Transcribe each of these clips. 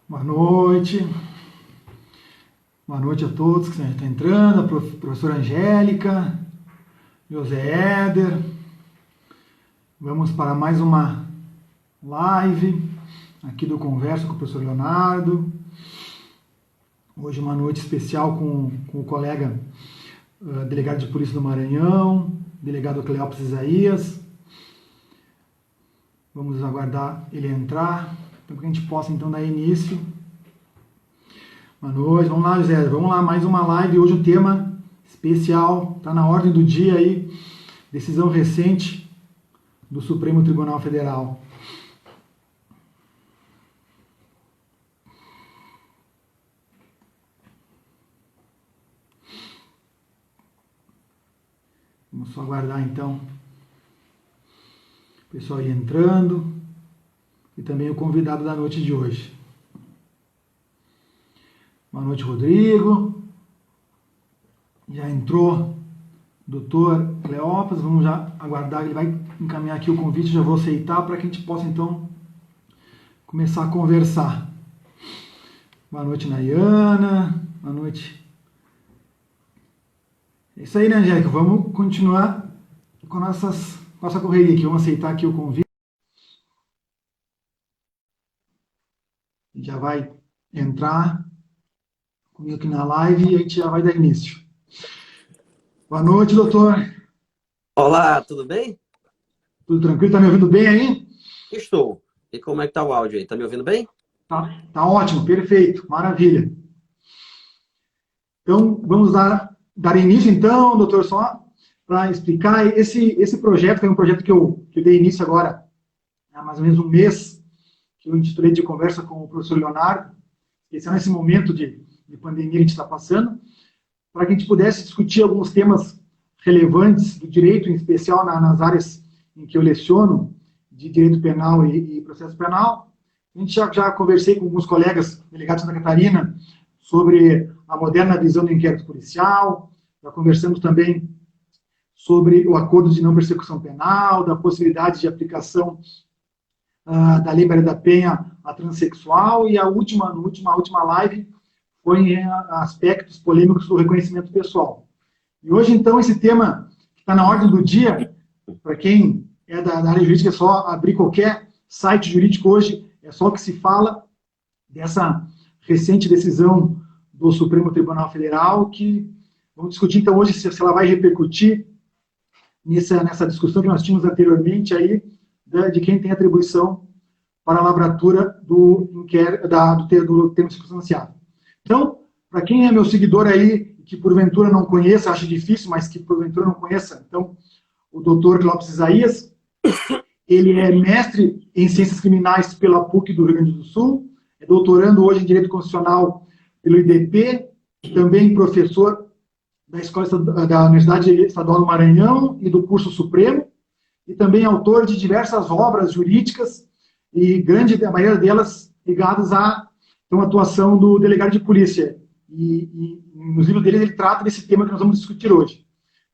Boa noite. Boa noite a todos que estão entrando, a professora Angélica, José Éder. Vamos para mais uma live aqui do Conversa com o professor Leonardo. Hoje uma noite especial com o colega delegado de Polícia do Maranhão, delegado Cleópatra Isaías. Vamos aguardar ele entrar, para que a gente possa então dar início. Boa noite, vamos lá, José, vamos lá, mais uma live. Hoje o tema especial, está na ordem do dia aí, decisão recente do Supremo Tribunal Federal. Vamos só aguardar então o pessoal ir entrando e também o convidado da noite de hoje. Boa noite, Rodrigo. Já entrou o doutor Cleópatra, vamos já aguardar, ele vai encaminhar aqui o convite, já vou aceitar para que a gente possa então começar a conversar. Boa noite, Nayana. Boa noite. É isso aí, né, Angélica? Vamos continuar com a nossa correria aqui. Vamos aceitar aqui o convite. A gente já vai entrar comigo aqui na live e a gente já vai dar início. Boa noite, doutor. Olá, tudo bem? Tudo tranquilo? Tá me ouvindo bem aí? Estou. E como é que tá o áudio aí? Tá me ouvindo bem? Tá ótimo, perfeito, maravilha. Então, vamos dar início, então, doutor, só para explicar. Esse projeto foi um projeto que eu dei início agora, há mais ou menos um mês, que eu intitulei de Conversa com o professor Leonardo. Esse é nesse momento de pandemia que a gente está passando, para que a gente pudesse discutir alguns temas relevantes do direito, em especial nas áreas em que eu leciono, de direito penal e processo penal. A gente já conversei com alguns colegas delegados de Santa Catarina sobre a moderna visão do inquérito policial, já conversamos também sobre o acordo de não persecução penal, da possibilidade de aplicação da Lei Maria da Penha a transexual, e a última live foi em aspectos polêmicos do reconhecimento pessoal. E hoje, então, esse tema que está na ordem do dia, para quem é da área jurídica, é só abrir qualquer site jurídico hoje, é só que se fala dessa recente decisão do Supremo Tribunal Federal, que vamos discutir, então, hoje, se ela vai repercutir nessa discussão que nós tínhamos anteriormente aí, de quem tem atribuição para a lavratura do termo circunstanciado. Então, para quem é meu seguidor aí, que porventura não conheça, acho difícil, mas que porventura não conheça, então, o doutor Cleópatra Isaías, ele é mestre em Ciências Criminais pela PUC do Rio Grande do Sul, é doutorando hoje em Direito Constitucional pelo IDP, também professor da Universidade Estadual do Maranhão e do Curso Supremo, e também autor de diversas obras jurídicas, e a maioria delas ligadas à atuação do delegado de polícia. E nos livros dele ele trata desse tema que nós vamos discutir hoje.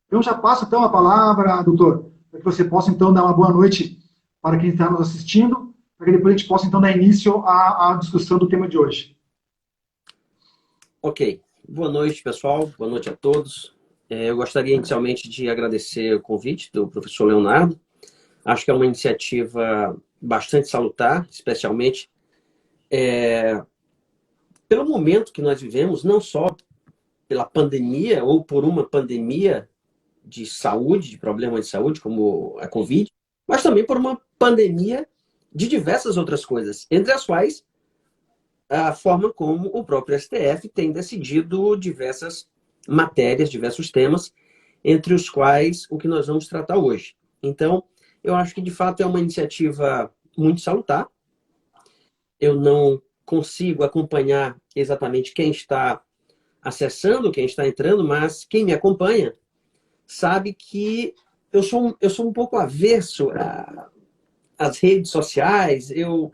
Então, já passo, então, a palavra, doutor, para que você possa, então, dar uma boa noite para quem está nos assistindo, para que depois a gente possa, então, dar início à discussão do tema de hoje. Ok. Boa noite, pessoal. Boa noite a todos. Eu gostaria, inicialmente, de agradecer o convite do professor Leonardo. Acho que é uma iniciativa bastante salutar, especialmente pelo momento que nós vivemos, não só pela pandemia ou por uma pandemia de saúde, de problemas de saúde, como a Covid, mas também por uma pandemia de diversas outras coisas, entre as quais a forma como o próprio STF tem decidido diversas matérias, diversos temas, entre os quais o que nós vamos tratar hoje. Então, eu acho que, de fato, é uma iniciativa muito salutar. Eu não consigo acompanhar exatamente quem está acessando, quem está entrando, mas quem me acompanha sabe que eu sou um pouco averso às redes sociais. Eu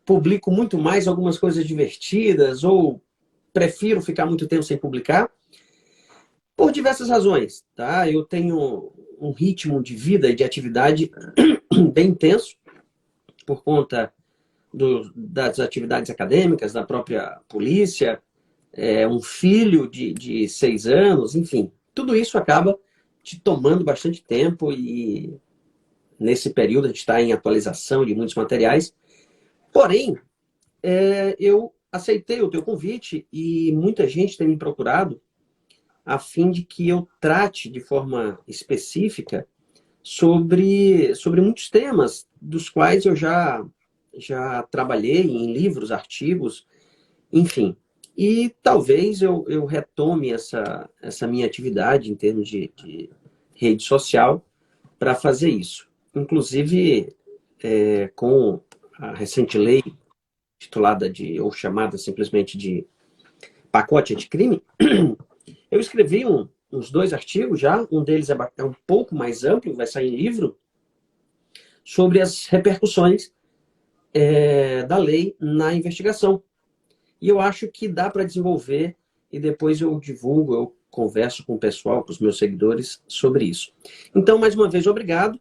publico muito mais algumas coisas divertidas ou prefiro ficar muito tempo sem publicar por diversas razões, tá? Eu tenho um ritmo de vida e de atividade bem intenso por conta das atividades acadêmicas, da própria polícia, um filho de 6 anos, enfim. Tudo isso acaba te tomando bastante tempo e nesse período a gente está em atualização de muitos materiais. Porém, eu aceitei o teu convite e muita gente tem me procurado a fim de que eu trate de forma específica sobre muitos temas dos quais eu já trabalhei em livros, artigos, enfim. E talvez eu retome essa minha atividade em termos de rede social para fazer isso. Inclusive, com a recente lei titulada ou chamada simplesmente de pacote anticrime, eu escrevi uns 2 artigos já, um deles é um pouco mais amplo, vai sair em livro, sobre as repercussões da lei na investigação. E eu acho que dá para desenvolver e depois eu divulgo, eu converso com o pessoal, com os meus seguidores sobre isso. Então, mais uma vez, obrigado.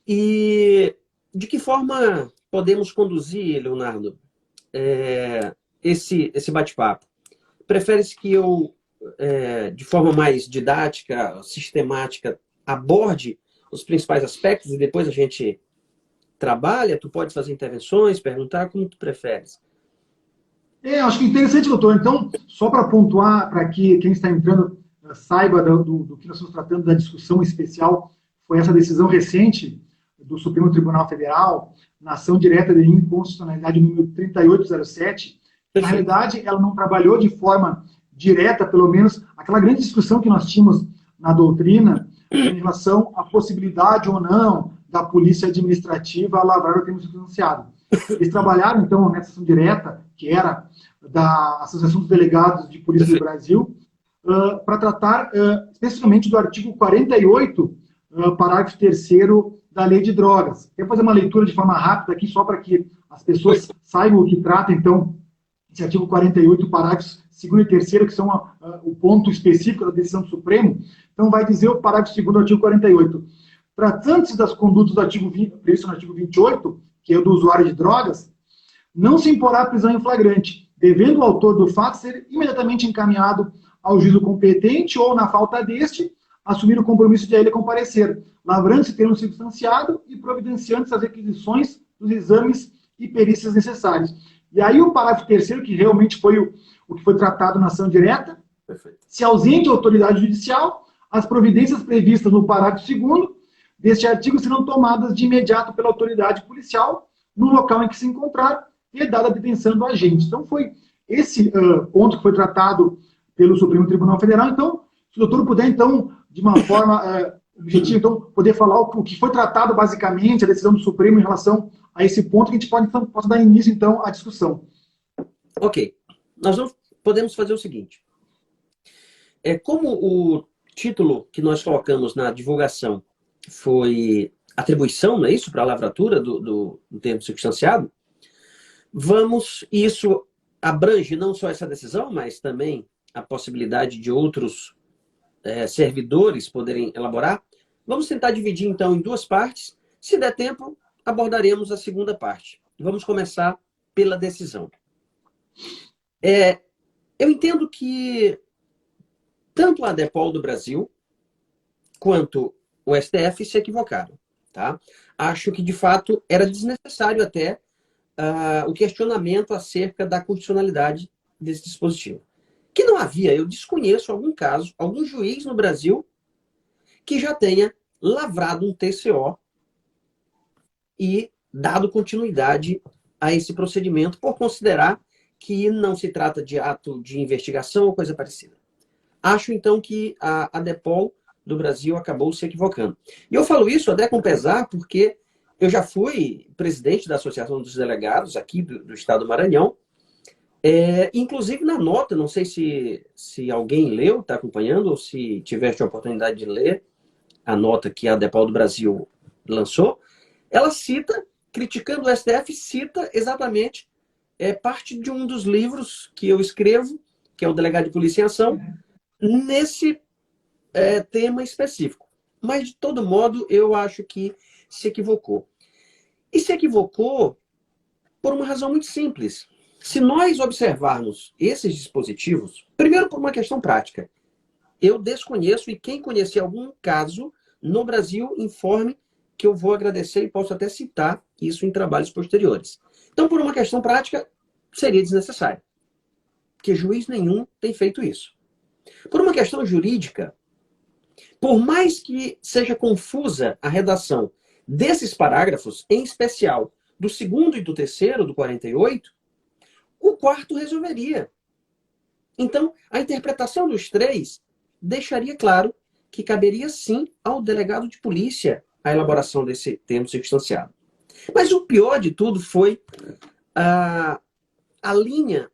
E de que forma podemos conduzir, Leonardo, esse bate-papo? Prefere-se que eu, de forma mais didática, sistemática, aborde os principais aspectos e depois a gente trabalha? Tu pode fazer intervenções, perguntar, como tu preferes? Acho que é interessante, doutor. Então, só para pontuar, para que quem está entrando saiba do que nós estamos tratando da discussão especial, foi essa decisão recente do Supremo Tribunal Federal, na ação direta de inconstitucionalidade número 3807. Na realidade, ela não trabalhou de forma direta, pelo menos, aquela grande discussão que nós tínhamos na doutrina em relação à possibilidade ou não da polícia administrativa lavrar o termo substanciado. Eles trabalharam, então, nessa ação direta, que era da Associação dos Delegados de Polícia do Brasil, para tratar especificamente do artigo 48, parágrafo 3º da Lei de Drogas. Quero fazer uma leitura de forma rápida aqui, só para que as pessoas saibam o que trata, então, esse artigo 48, parágrafos 2º e 3º, que são o ponto específico da decisão do Supremo. Então, vai dizer o parágrafo 2º do artigo 48. Tratando-se das condutas do artigo 20, previsto no artigo 28, que é o do usuário de drogas, não se imporá prisão em flagrante, devendo o autor do fato ser imediatamente encaminhado ao juízo competente ou, na falta deste, assumir o compromisso de a ele comparecer, lavrando-se termo substanciado e providenciando-se as requisições dos exames e perícias necessários. E aí o parágrafo 3º, que realmente foi o que foi tratado na ação direta, se ausente a autoridade judicial, as providências previstas no parágrafo 2º deste artigo serão tomadas de imediato pela autoridade policial no local em que se encontrar e dada a detenção do agente. Então, foi esse ponto que foi tratado pelo Supremo Tribunal Federal. Então, se o doutor puder, então, de uma forma objetiva, então, poder falar o que foi tratado, basicamente, a decisão do Supremo em relação a esse ponto, que a gente possa dar início, então, à discussão. Ok. Nós podemos fazer o seguinte. Como o título que nós colocamos na divulgação foi atribuição, não é isso, para a lavratura do termo substanciado, isso abrange não só essa decisão, mas também a possibilidade de outros servidores poderem elaborar. Vamos tentar dividir, então, em 2 partes. Se der tempo, abordaremos a segunda parte. Vamos começar pela decisão. Eu entendo que tanto a ADEPOL do Brasil quanto o STF se equivocaram. Tá? Acho que, de fato, era desnecessário até o questionamento acerca da constitucionalidade desse dispositivo. Que não havia, eu desconheço algum caso, algum juiz no Brasil que já tenha lavrado um TCO e dado continuidade a esse procedimento por considerar que não se trata de ato de investigação ou coisa parecida. Acho, então, que a ADEPOL do Brasil acabou se equivocando. E eu falo isso até com pesar, porque eu já fui presidente da Associação dos Delegados aqui do Estado do Maranhão. Inclusive na nota, não sei se alguém leu, está acompanhando, ou se tiveste a oportunidade de ler a nota que a ADEPOL do Brasil lançou, ela cita, criticando o STF, cita exatamente parte de um dos livros que eu escrevo, que é o Delegado de Polícia em Ação, nesse tema específico. Mas, de todo modo, eu acho que se equivocou. E se equivocou por uma razão muito simples. Se nós observarmos esses dispositivos, primeiro por uma questão prática, eu desconheço, e quem conhecer algum caso no Brasil, informe, que eu vou agradecer e posso até citar isso em trabalhos posteriores. Então, por uma questão prática, seria desnecessário, porque juiz nenhum tem feito isso. Por uma questão jurídica, por mais que seja confusa a redação desses parágrafos, em especial do segundo e do terceiro, do 48, o quarto resolveria. Então, a interpretação dos três deixaria claro que caberia sim ao delegado de polícia a elaboração desse termo circunstanciado. Mas o pior de tudo foi a linha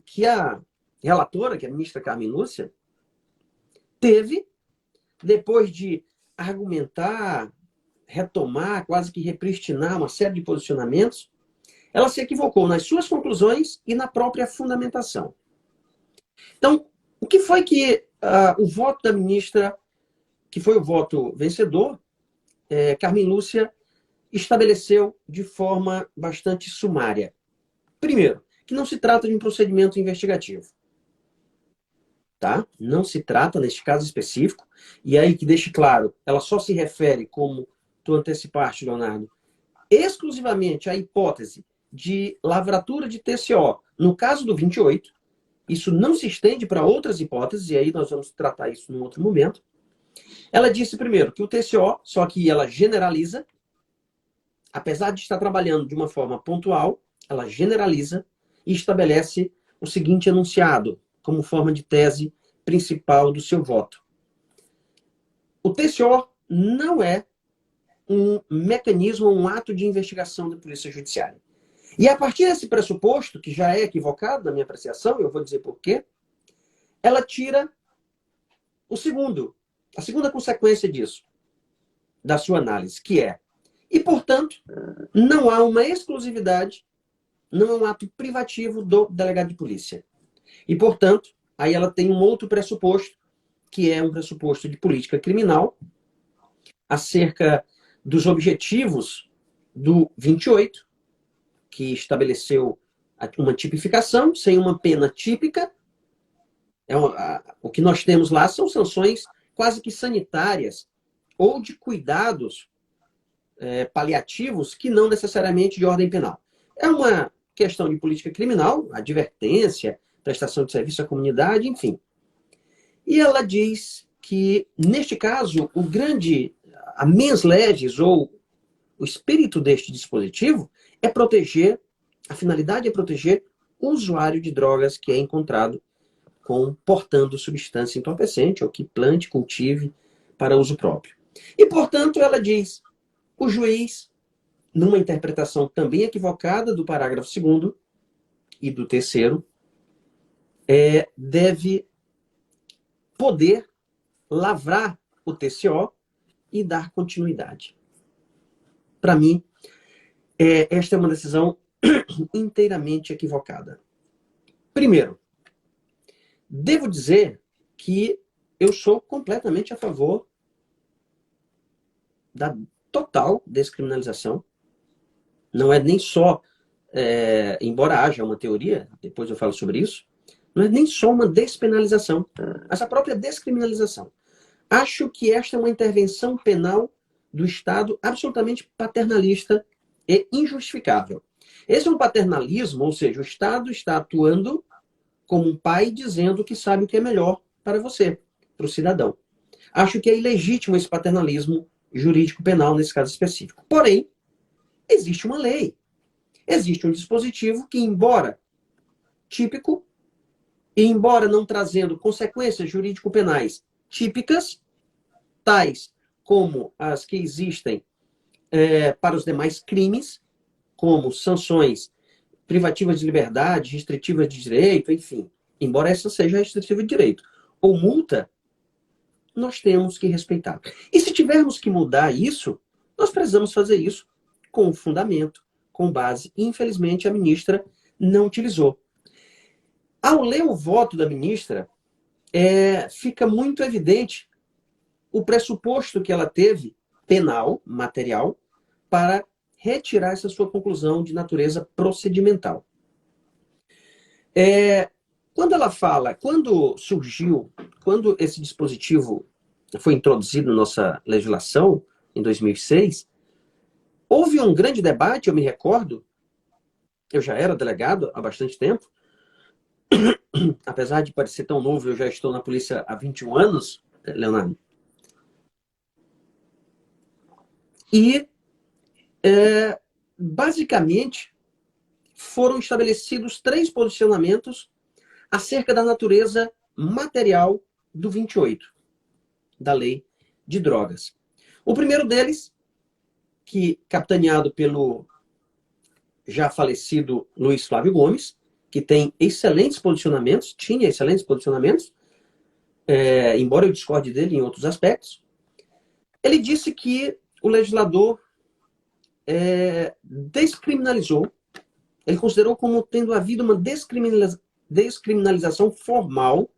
que a relatora, que é a ministra Carmen Lúcia, teve, depois de argumentar, retomar, quase que repristinar uma série de posicionamentos, ela se equivocou nas suas conclusões e na própria fundamentação. Então, o que foi que o voto da ministra, que foi o voto vencedor, Carmen Lúcia, estabeleceu de forma bastante sumária? Primeiro, que não se trata de um procedimento investigativo. Tá? Não se trata, neste caso específico, e aí que deixe claro, ela só se refere, como tu antecipaste, Leonardo, exclusivamente à hipótese de lavratura de TCO no caso do 28, isso não se estende para outras hipóteses, e aí nós vamos tratar isso num outro momento. Ela disse primeiro que o TCO, só que ela generaliza, apesar de estar trabalhando de uma forma pontual, ela generaliza e estabelece o seguinte enunciado, como forma de tese principal do seu voto. O TCO não é um mecanismo, um ato de investigação da Polícia Judiciária. E a partir desse pressuposto, que já é equivocado na minha apreciação, eu vou dizer por quê, ela tira a segunda consequência disso, da sua análise, que é, e portanto, não há uma exclusividade, não é um ato privativo do delegado de polícia. E, portanto, aí ela tem um outro pressuposto, que é um pressuposto de política criminal, acerca dos objetivos do 28, que estabeleceu uma tipificação sem uma pena típica. O que nós temos lá são sanções quase que sanitárias ou de cuidados paliativos que não necessariamente de ordem penal. É uma questão de política criminal, advertência, prestação de serviço à comunidade, enfim. E ela diz que, neste caso, a mens legis, ou o espírito deste dispositivo, é proteger, a finalidade é proteger o usuário de drogas que é encontrado portando substância entorpecente, ou que plante, cultive para uso próprio. E, portanto, ela diz, o juiz, numa interpretação também equivocada do parágrafo 2º e do 3º, deve poder lavrar o TCO e dar continuidade. Para mim, esta é uma decisão inteiramente equivocada. Primeiro, devo dizer que eu sou completamente a favor da total descriminalização. Não é nem só, embora haja uma teoria, depois eu falo sobre isso, não é nem só uma despenalização, mas a própria descriminalização. Acho que esta é uma intervenção penal do Estado absolutamente paternalista e injustificável. Esse é um paternalismo, ou seja, o Estado está atuando como um pai dizendo que sabe o que é melhor para você, para o cidadão. Acho que é ilegítimo esse paternalismo jurídico penal nesse caso específico. Porém, existe uma lei. Existe um dispositivo que, embora típico, e embora não trazendo consequências jurídico-penais típicas, tais como as que existem para os demais crimes, como sanções privativas de liberdade, restritivas de direito, enfim, embora essa seja restritiva de direito, ou multa, nós temos que respeitar. E se tivermos que mudar isso, nós precisamos fazer isso com fundamento, com base. E, infelizmente, a ministra não utilizou. Ao ler o voto da ministra, fica muito evidente o pressuposto que ela teve, penal, material, para retirar essa sua conclusão de natureza procedimental. Quando ela fala, quando esse dispositivo foi introduzido na nossa legislação, em 2006, houve um grande debate, eu me recordo, eu já era delegado há bastante tempo, apesar de parecer tão novo, eu já estou na polícia há 21 anos, Leonardo. E, basicamente, foram estabelecidos 3 posicionamentos acerca da natureza material do 28, da lei de drogas. O primeiro deles, que capitaneado pelo já falecido Luiz Flávio Gomes, que tem excelentes posicionamentos, tinha excelentes posicionamentos, embora eu discorde dele em outros aspectos, ele disse que o legislador descriminalizou, ele considerou como tendo havido uma descriminalização formal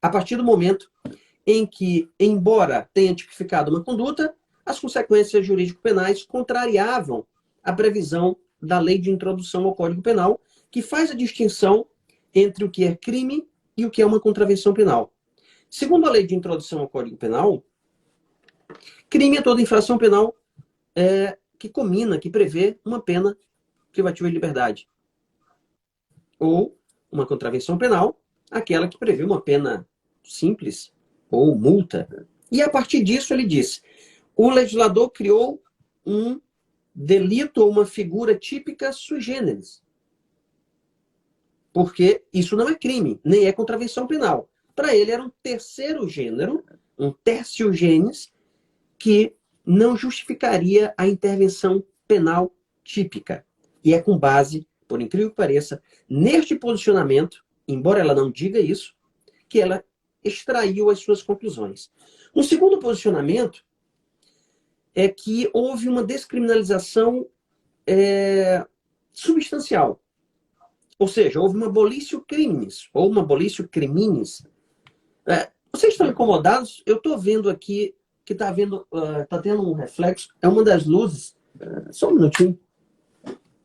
a partir do momento em que, embora tenha tipificado uma conduta, as consequências jurídico-penais contrariavam a previsão da Lei de Introdução ao Código Penal, que faz a distinção entre o que é crime e o que é uma contravenção penal. Segundo a Lei de Introdução ao Código Penal, crime é toda infração penal que comina, que prevê uma pena privativa de liberdade. Ou uma contravenção penal, aquela que prevê uma pena simples ou multa. E a partir disso ele diz, o legislador criou um delito ou uma figura típica sui generis. Porque isso não é crime, nem é contravenção penal. Para ele era um terceiro gênero, um tertio genis, que não justificaria a intervenção penal típica. E é com base, por incrível que pareça, neste posicionamento, embora ela não diga isso, que ela extraiu as suas conclusões. Um segundo posicionamento é que houve uma descriminalização substancial. Ou seja, houve uma abolitio criminis, ou uma abolitio criminis. Vocês estão incomodados? Eu estou vendo aqui que está tendo um reflexo. É uma das luzes. Só um minutinho.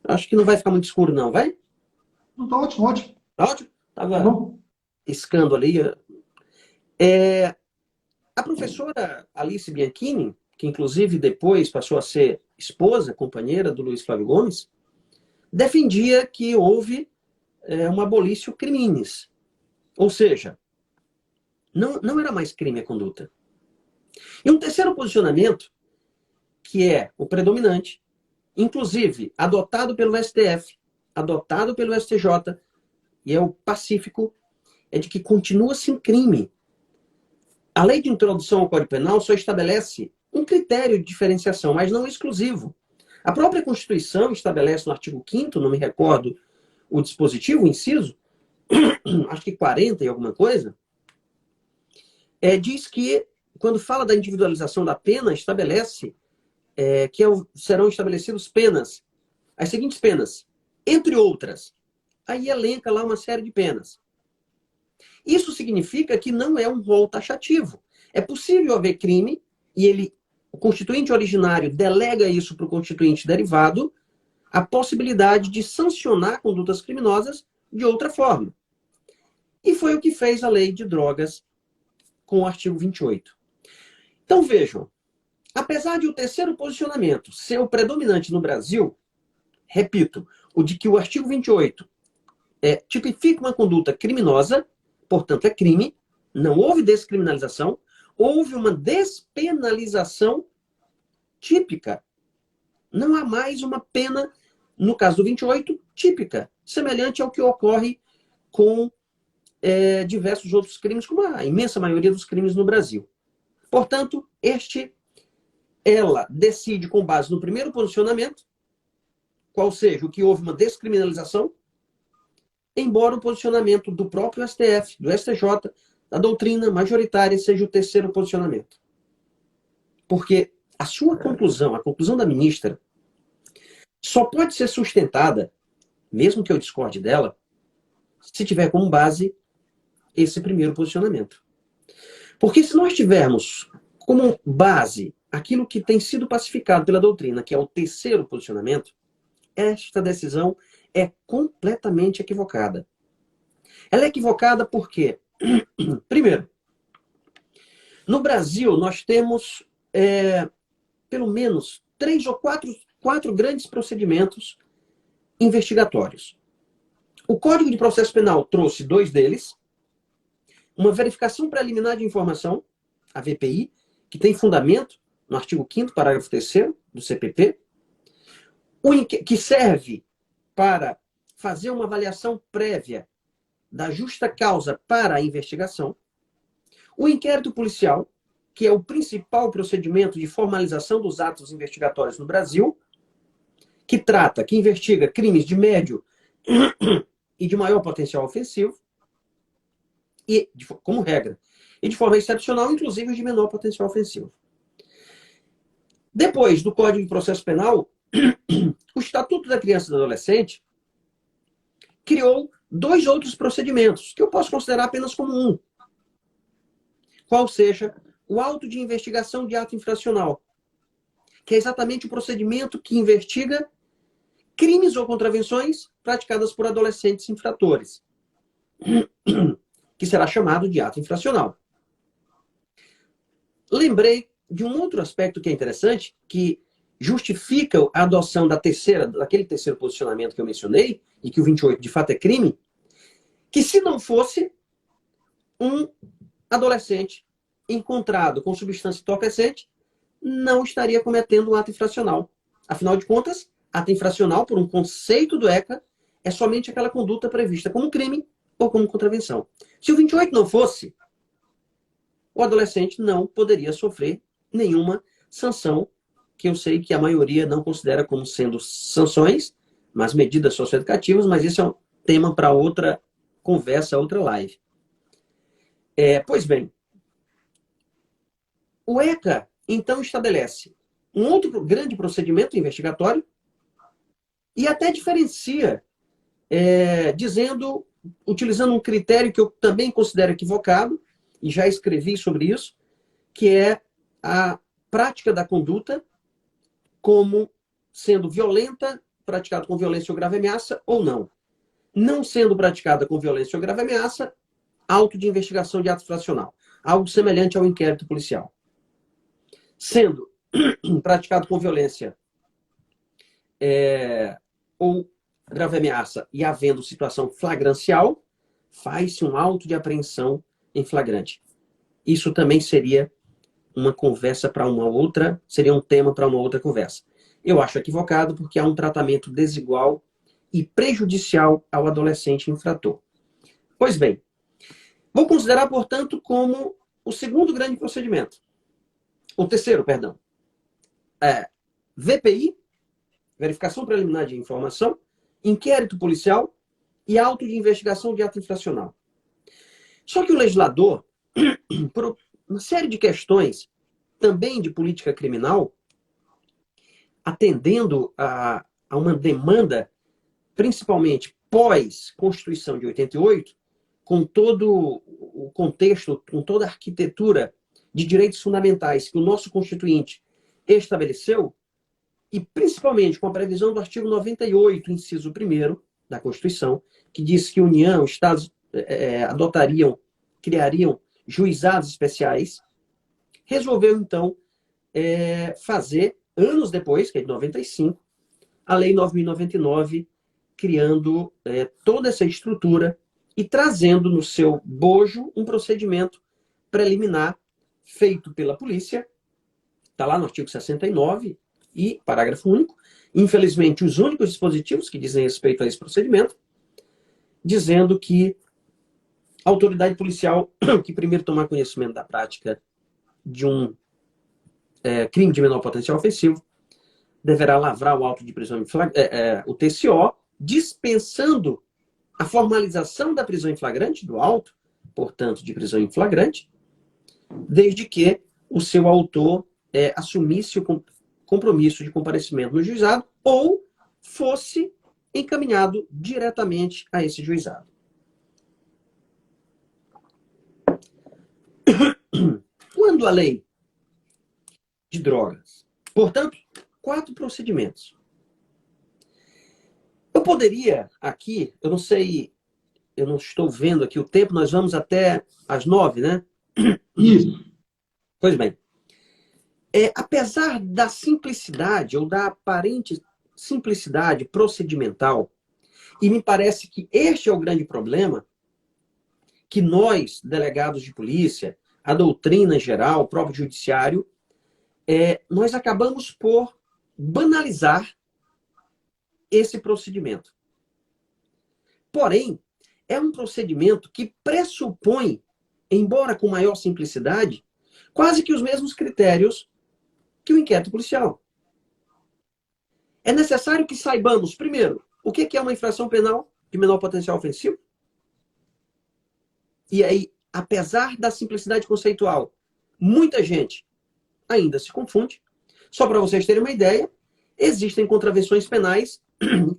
Acho que não vai ficar muito escuro, não, vai? Não, tá ótimo, ótimo. Tá ótimo? Estava bom. piscando ali. A professora Alice Bianchini, que inclusive depois passou a ser esposa, companheira do Luiz Flávio Gomes, defendia que houve uma abolitio criminis. Ou seja, não era mais crime a conduta. E um terceiro posicionamento, que é o predominante, inclusive adotado pelo STF, adotado pelo STJ, e é o pacífico, é de que continua-se em crime. A Lei de Introdução ao Código Penal só estabelece um critério de diferenciação, mas não exclusivo. A própria Constituição estabelece no artigo 5º, não me recordo o dispositivo, o inciso, acho que 40 e alguma coisa, diz que, quando fala da individualização da pena, estabelece que serão estabelecidas penas, as seguintes penas, entre outras. Aí elenca lá uma série de penas. Isso significa que não é um rol taxativo. É possível haver crime e o constituinte originário delega isso para o constituinte derivado, a possibilidade de sancionar condutas criminosas de outra forma. E foi o que fez a lei de drogas com o artigo 28. Então vejam, apesar de o terceiro posicionamento ser o predominante no Brasil, repito, o de que o artigo 28 tipifica uma conduta criminosa, portanto é crime, não houve descriminalização, houve uma despenalização típica. Não há mais uma pena, no caso do 28, típica, semelhante ao que ocorre com diversos outros crimes, como a imensa maioria dos crimes no Brasil. Portanto, ela decide com base no primeiro posicionamento, qual seja o que houve uma descriminalização, embora o posicionamento do próprio STF, do STJ, da doutrina majoritária seja o terceiro posicionamento. Porque a sua conclusão, a conclusão da ministra, só pode ser sustentada, mesmo que eu discorde dela, se tiver como base esse primeiro posicionamento. Porque se nós tivermos como base aquilo que tem sido pacificado pela doutrina, que é o terceiro posicionamento, esta decisão é completamente equivocada. Ela é equivocada porque, primeiro, no Brasil nós temos pelo menos 3 ou 4 grandes procedimentos investigatórios. O Código de Processo Penal trouxe 2 deles, uma verificação preliminar de informação, a VPI, que tem fundamento no artigo 5º, parágrafo 3º do CPP, que serve para fazer uma avaliação prévia da justa causa para a investigação, o inquérito policial, que é o principal procedimento de formalização dos atos investigatórios no Brasil, que investiga crimes de médio e de maior potencial ofensivo, e, como regra, e de forma excepcional, inclusive os de menor potencial ofensivo. Depois do Código de Processo Penal, o Estatuto da Criança e do Adolescente criou 2 outros procedimentos, que eu posso considerar apenas como um. Qual seja o auto de investigação de ato infracional, que é exatamente o procedimento que investiga crimes ou contravenções praticadas por adolescentes infratores, que será chamado de ato infracional. Lembrei de um outro aspecto que é interessante, que justifica a adoção daquele terceiro posicionamento que eu mencionei, e que o 28 de fato é crime, que se não fosse um adolescente encontrado com substância entorpecente, não estaria cometendo um ato infracional. Afinal de contas, ato infracional, por um conceito do ECA, é somente aquela conduta prevista como crime ou como contravenção. Se o 28 não fosse, o adolescente não poderia sofrer nenhuma sanção, que eu sei que a maioria não considera como sendo sanções, mas medidas socioeducativas, mas esse é um tema para outra conversa, outra live. Pois bem, o ECA, então, estabelece um outro grande procedimento investigatório e até diferencia, utilizando um critério que eu também considero equivocado, e já escrevi sobre isso, que é a prática da conduta como sendo violenta, praticada com violência ou grave ameaça, ou não. Não sendo praticada com violência ou grave ameaça, auto de investigação de ato infracional. Algo semelhante ao inquérito policial. Sendo praticado com violência ou grave ameaça e havendo situação flagrancial, faz-se um auto de apreensão em flagrante. Isso também seria uma conversa para uma outra, seria um tema para uma outra conversa. Eu acho equivocado porque há um tratamento desigual e prejudicial ao adolescente infrator. Pois bem, vou considerar, portanto, como o segundo grande procedimento. O terceiro, perdão. VPI, verificação preliminar de informação, inquérito policial e auto de investigação de ato infracional. Só que o legislador, por uma série de questões, também de política criminal, atendendo a uma demanda, principalmente pós-Constituição de 88, com todo o contexto, com toda a arquitetura de direitos fundamentais que o nosso Constituinte estabeleceu, e principalmente com a previsão do artigo 98, inciso 1º da Constituição, que diz que a União, Estados criariam juizados especiais, resolveu, então, fazer, anos depois, que é de 95, a Lei 9.099, criando toda essa estrutura e trazendo no seu bojo um procedimento preliminar feito pela polícia, está lá no artigo 69 e parágrafo único, infelizmente os únicos dispositivos que dizem respeito a esse procedimento, dizendo que a autoridade policial que primeiro tomar conhecimento da prática de um crime de menor potencial ofensivo deverá lavrar o auto de prisão em flagrante, o TCO, dispensando a formalização da prisão em flagrante, do auto, portanto, de prisão em flagrante, desde que o seu autor assumisse o compromisso de comparecimento no juizado ou fosse encaminhado diretamente a esse juizado. Quando a lei de drogas. Portanto, 4 procedimentos. Eu poderia aqui, eu não sei, eu não estou vendo aqui o tempo, nós vamos até às 9, né? Isso. Pois bem, apesar da simplicidade ou da aparente simplicidade procedimental, e me parece que este é o grande problema, que nós, delegados de polícia, a doutrina em geral, o próprio judiciário, nós acabamos por banalizar esse procedimento. Porém, é um procedimento que pressupõe, embora com maior simplicidade, quase que os mesmos critérios que o inquérito policial. É necessário que saibamos, primeiro, o que é uma infração penal de menor potencial ofensivo. E aí, apesar da simplicidade conceitual, muita gente ainda se confunde. Só para vocês terem uma ideia, existem contravenções penais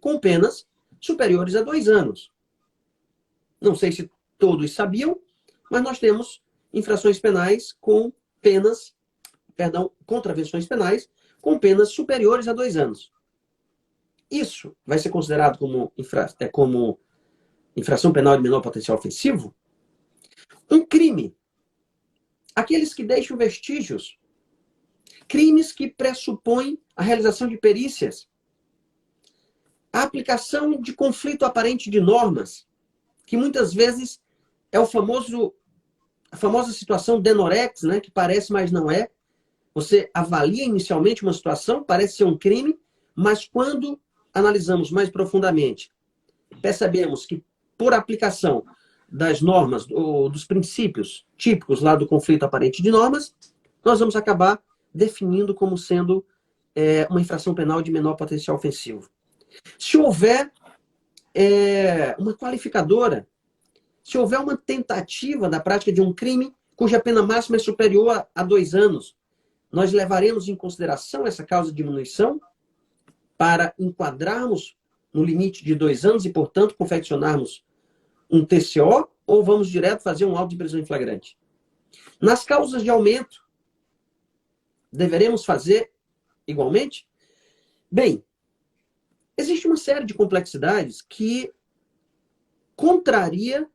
com penas superiores a 2 anos. Não sei se todos sabiam, mas nós temos infrações penais com penas, contravenções penais com penas superiores a 2 anos. Isso vai ser considerado como infração penal de menor potencial ofensivo? Um crime. Aqueles que deixam vestígios. Crimes que pressupõem a realização de perícias. A aplicação de conflito aparente de normas, que muitas vezes é a famosa situação denorex, né, que parece, mas não é. Você avalia inicialmente uma situação, parece ser um crime, mas quando analisamos mais profundamente, percebemos que por aplicação das normas, ou dos princípios típicos lá do conflito aparente de normas, nós vamos acabar definindo como sendo uma infração penal de menor potencial ofensivo. Se houver uma qualificadora, se houver uma tentativa da prática de um crime cuja pena máxima é superior a 2 anos, nós levaremos em consideração essa causa de diminuição para enquadrarmos no limite de 2 anos e, portanto, confeccionarmos um TCO, ou vamos direto fazer um auto de prisão em flagrante? Nas causas de aumento, deveremos fazer igualmente? Bem, existe uma série de complexidades que contraria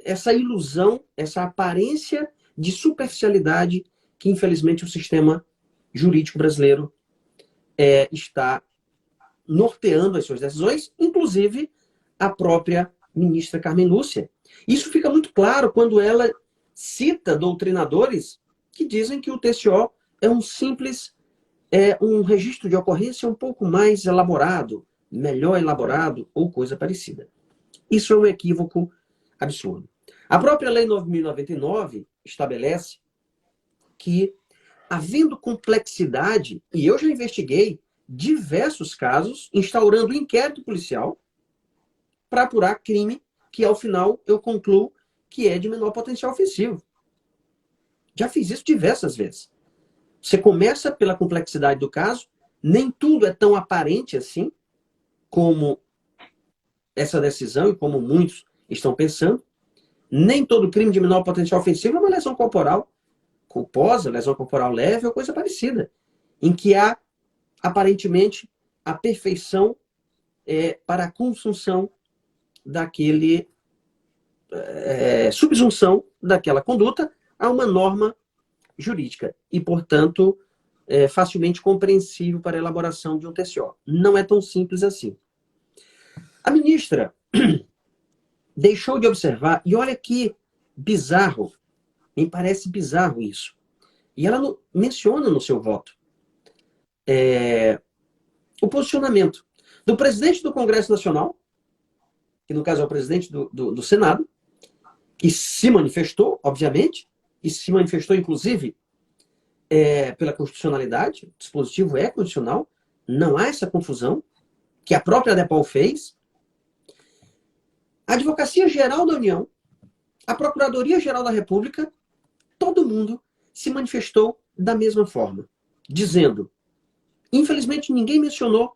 essa ilusão, essa aparência de superficialidade que, infelizmente, o sistema jurídico brasileiro está norteando as suas decisões, inclusive a própria ministra Carmen Lúcia. Isso fica muito claro quando ela cita doutrinadores que dizem que o TCO é um registro de ocorrência um pouco mais elaborado, melhor elaborado ou coisa parecida. Isso é um equívoco absurdo. A própria Lei 9.099 estabelece que, havendo complexidade, e eu já investiguei diversos casos, instaurando inquérito policial para apurar crime que, ao final, eu concluo que é de menor potencial ofensivo. Já fiz isso diversas vezes. Você começa pela complexidade do caso, nem tudo é tão aparente assim, como essa decisão e como muitos estão pensando. Nem todo crime de menor potencial ofensivo é uma lesão corporal culposa, lesão corporal leve ou coisa parecida, em que há, aparentemente, a perfeição para a consunção subsunção daquela conduta a uma norma jurídica e, portanto, facilmente compreensível para a elaboração de um TCO. Não é tão simples assim. A ministra deixou de observar, e olha que bizarro, me parece bizarro isso, e ela menciona no seu voto o posicionamento do presidente do Congresso Nacional, que no caso é o presidente do Senado, que se manifestou, obviamente, e se manifestou, inclusive, pela constitucionalidade, o dispositivo é constitucional, não há essa confusão, que a própria ADEPOL fez. A Advocacia Geral da União, a Procuradoria Geral da República, todo mundo se manifestou da mesma forma, dizendo, infelizmente ninguém mencionou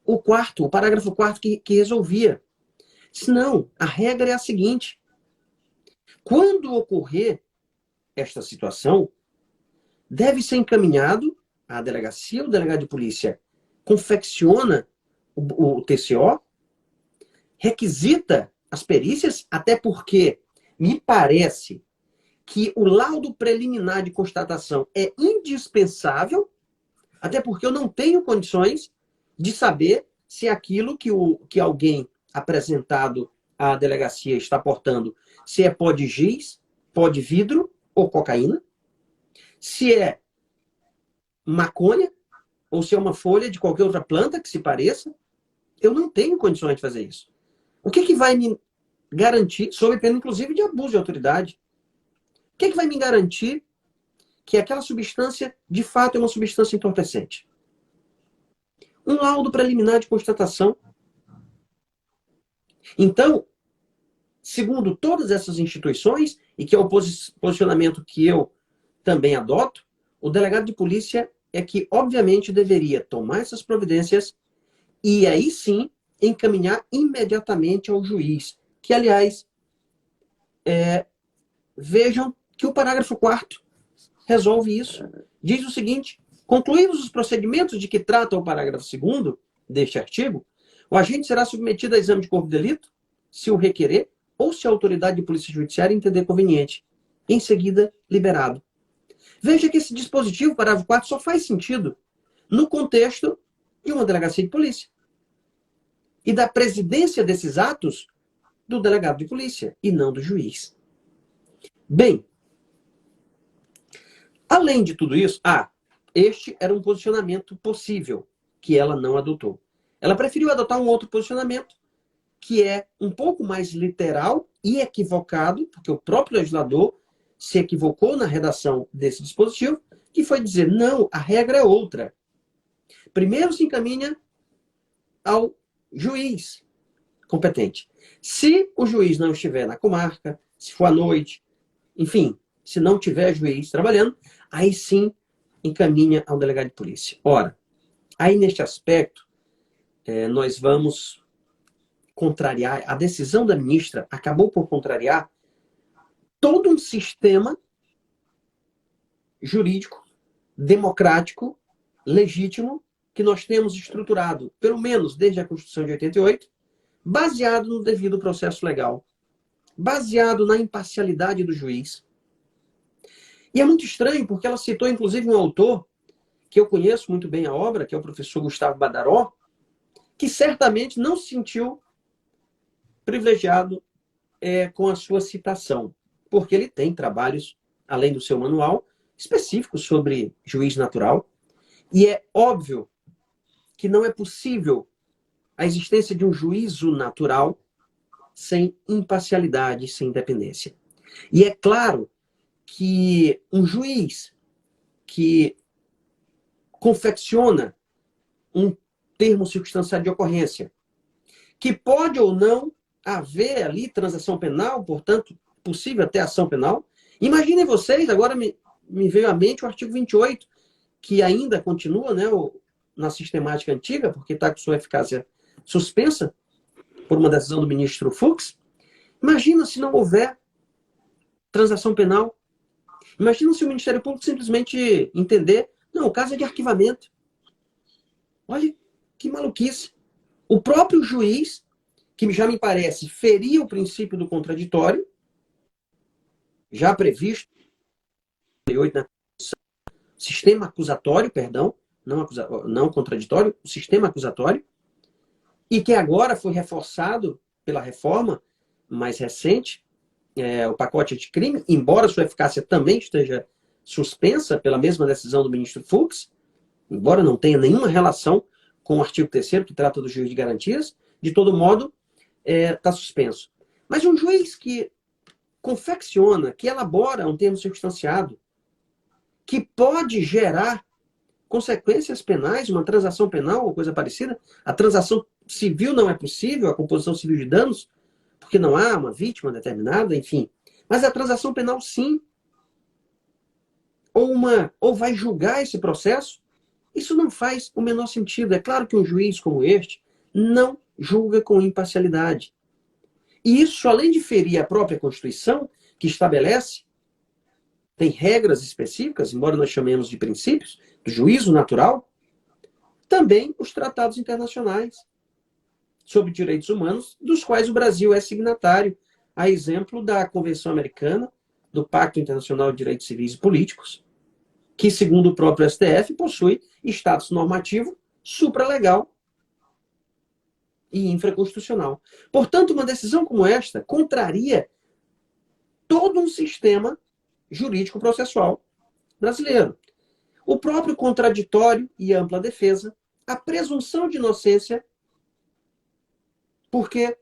o parágrafo 4º que resolvia. Não, a regra é a seguinte: quando ocorrer esta situação, deve ser encaminhado à delegacia, o delegado de polícia confecciona o TCO, requisita as perícias, até porque me parece que o laudo preliminar de constatação é indispensável, até porque eu não tenho condições de saber se aquilo que alguém apresentado à delegacia está portando, se é pó de giz, pó de vidro ou cocaína, se é maconha ou se é uma folha de qualquer outra planta que se pareça. Eu não tenho condições de fazer isso. O que vai me garantir, sob pena inclusive de abuso de autoridade, o que vai me garantir que aquela substância, de fato, é uma substância entorpecente? Um laudo preliminar de constatação. Então, segundo todas essas instituições, e que é o posicionamento que eu também adoto, o delegado de polícia é que, obviamente, deveria tomar essas providências e aí sim encaminhar imediatamente ao juiz. Que, aliás, vejam que o parágrafo 4º resolve isso. Diz o seguinte: concluídos os procedimentos de que trata o parágrafo 2º deste artigo, o agente será submetido a exame de corpo de delito, se o requerer, ou se a autoridade de polícia judiciária entender conveniente. Em seguida, liberado. Veja que esse dispositivo, parágrafo 4º, só faz sentido no contexto de uma delegacia de polícia. E da presidência desses atos do delegado de polícia, e não do juiz. Bem, além de tudo isso, este era um posicionamento possível que ela não adotou. Ela preferiu adotar um outro posicionamento, que é um pouco mais literal e equivocado, porque o próprio legislador se equivocou na redação desse dispositivo, que foi dizer, não, a regra é outra. Primeiro se encaminha ao juiz competente. Se o juiz não estiver na comarca, se for à noite, enfim, se não tiver juiz trabalhando, aí sim encaminha ao delegado de polícia. Ora, aí neste aspecto, nós vamos contrariar, a decisão da ministra acabou por contrariar todo um sistema jurídico, democrático, legítimo, que nós temos estruturado, pelo menos desde a Constituição de 88, baseado no devido processo legal, baseado na imparcialidade do juiz. E é muito estranho, porque ela citou, inclusive, um autor, que eu conheço muito bem a obra, que é o professor Gustavo Badaró, que certamente não se sentiu privilegiado com a sua citação, porque ele tem trabalhos, além do seu manual, específicos sobre juiz natural, e é óbvio que não é possível a existência de um juízo natural sem imparcialidade, sem independência. E é claro que um juiz que confecciona um termo circunstanciado de ocorrência, que pode ou não haver ali transação penal, portanto, possível até ação penal. Imaginem vocês, agora me veio à mente o artigo 28, que ainda continua, né, na sistemática antiga, porque está com sua eficácia suspensa por uma decisão do ministro Fux. Imagina se não houver transação penal. Imagina se o Ministério Público simplesmente entender, não, o caso é de arquivamento. Olha que maluquice. O próprio juiz, que já me parece ferir o princípio do contraditório, já previsto na sistema acusatório, perdão, não contraditório, o sistema acusatório, e que agora foi reforçado pela reforma mais recente, o pacote anticrime, embora sua eficácia também esteja suspensa pela mesma decisão do ministro Fux, embora não tenha nenhuma relação com o artigo 3º, que trata do juiz de garantias, de todo modo, está suspenso. Mas um juiz que confecciona, que elabora um termo circunstanciado, que pode gerar consequências penais, uma transação penal ou coisa parecida, a transação civil não é possível, a composição civil de danos, porque não há uma vítima determinada, enfim. Mas a transação penal, sim. Ou vai julgar esse processo. Isso não faz o menor sentido. É claro que um juiz como este não julga com imparcialidade. E isso, além de ferir a própria Constituição, que estabelece tem regras específicas, embora nós chamemos de princípios, do juízo natural, também os tratados internacionais sobre direitos humanos, dos quais o Brasil é signatário, a exemplo da Convenção Americana, do Pacto Internacional de Direitos Civis e Políticos, que, segundo o próprio STF, possui status normativo supralegal e infraconstitucional. Portanto, uma decisão como esta contraria todo um sistema jurídico-processual brasileiro. O próprio contraditório e ampla defesa, a presunção de inocência, porque,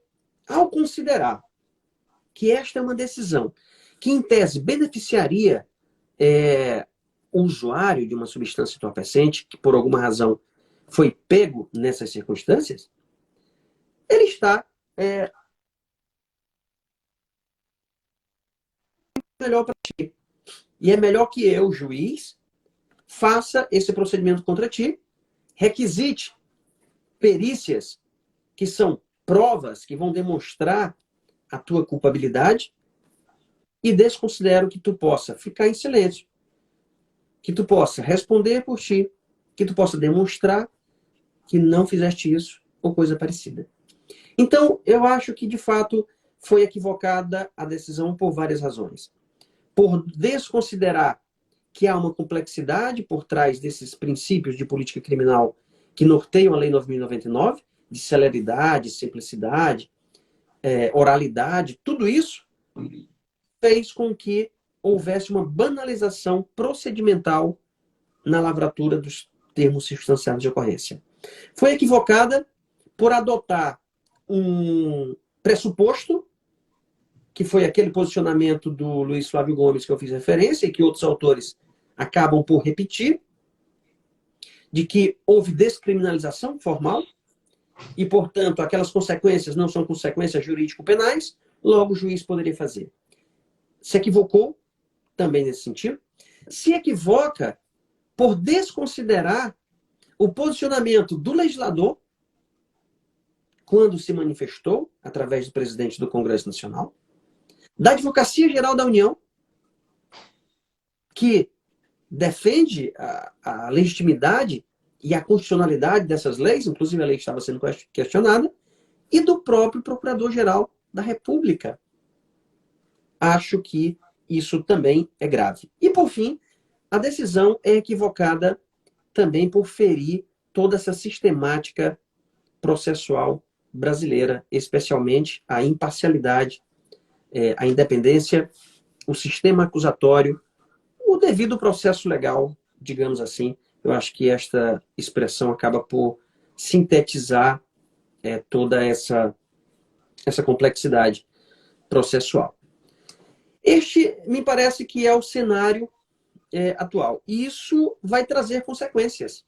ao considerar que esta é uma decisão que, em tese, beneficiaria o usuário de uma substância entorpecente, que por alguma razão foi pego nessas circunstâncias, ele está melhor para ti. E é melhor que eu, juiz, faça esse procedimento contra ti, requisite perícias que são provas que vão demonstrar a tua culpabilidade e desconsidero que tu possa ficar em silêncio, que tu possa responder por ti, que tu possa demonstrar que não fizeste isso ou coisa parecida. Então, eu acho que, de fato, foi equivocada a decisão por várias razões. Por desconsiderar que há uma complexidade por trás desses princípios de política criminal que norteiam a Lei 9.099, de celeridade, simplicidade, oralidade, tudo isso fez com que houvesse uma banalização procedimental na lavratura dos termos circunstanciados de ocorrência. Foi equivocada por adotar um pressuposto, que foi aquele posicionamento do Luiz Flávio Gomes que eu fiz referência e que outros autores acabam por repetir, de que houve descriminalização formal e, portanto, aquelas consequências não são consequências jurídico-penais, logo o juiz poderia fazer. Se equivocou também nesse sentido. Se equivoca por desconsiderar o posicionamento do legislador quando se manifestou através do presidente do Congresso Nacional, da Advocacia Geral da União, que defende a legitimidade e a constitucionalidade dessas leis, inclusive a lei que estava sendo questionada, e do próprio Procurador-Geral da República. Acho que isso também é grave. E, por fim, a decisão é equivocada também por ferir toda essa sistemática processual brasileira, especialmente a imparcialidade, a independência, o sistema acusatório, o devido processo legal, digamos assim. Eu acho que esta expressão acaba por sintetizar toda essa complexidade processual. Este me parece que é o cenário atual. E isso vai trazer consequências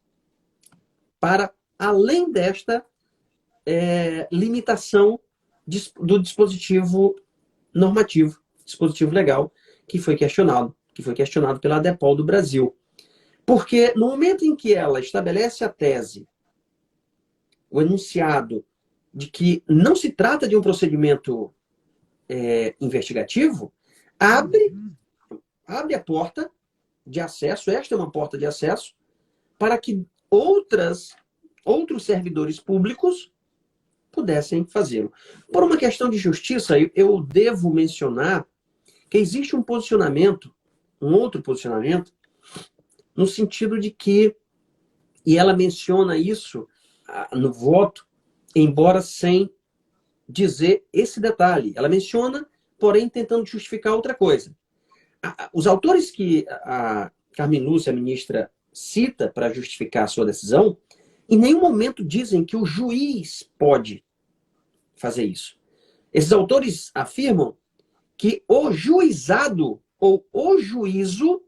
para além desta limitação do dispositivo normativo, dispositivo legal, que foi questionado pela ADEPOL do Brasil. Porque no momento em que ela estabelece a tese, o enunciado de que não se trata de um procedimento investigativo, abre a porta de acesso, esta é uma porta de acesso, para que outros servidores públicos pudessem fazê-lo. Por uma questão de justiça, eu devo mencionar que existe um outro posicionamento, no sentido de que, e ela menciona isso no voto, embora sem dizer esse detalhe. Ela menciona, porém, tentando justificar outra coisa. Os autores que a Carmen Lúcia, a ministra, cita para justificar a sua decisão, em nenhum momento dizem que o juiz pode fazer isso. Esses autores afirmam que o juizado ou o juízo,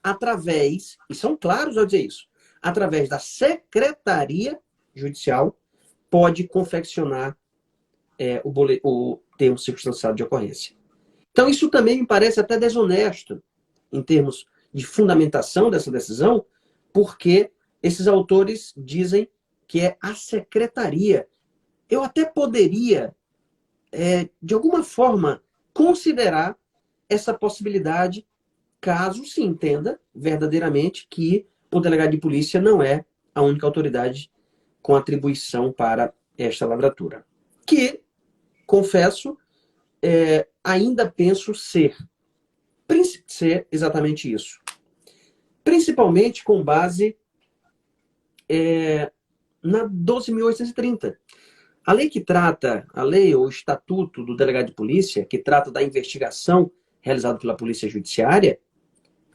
através, e são claros ao dizer isso, através da secretaria judicial, pode confeccionar o termo circunstanciado de ocorrência. Então, isso também me parece até desonesto em termos de fundamentação dessa decisão, porque esses autores dizem que é a secretaria. Eu até poderia, de alguma forma, considerar essa possibilidade caso se entenda verdadeiramente que o delegado de polícia não é a única autoridade com atribuição para esta lavratura. Que, confesso, ainda penso ser exatamente isso. Principalmente com base na 12.830. A lei que trata, a lei ou o estatuto do delegado de polícia, que trata da investigação realizada pela polícia judiciária,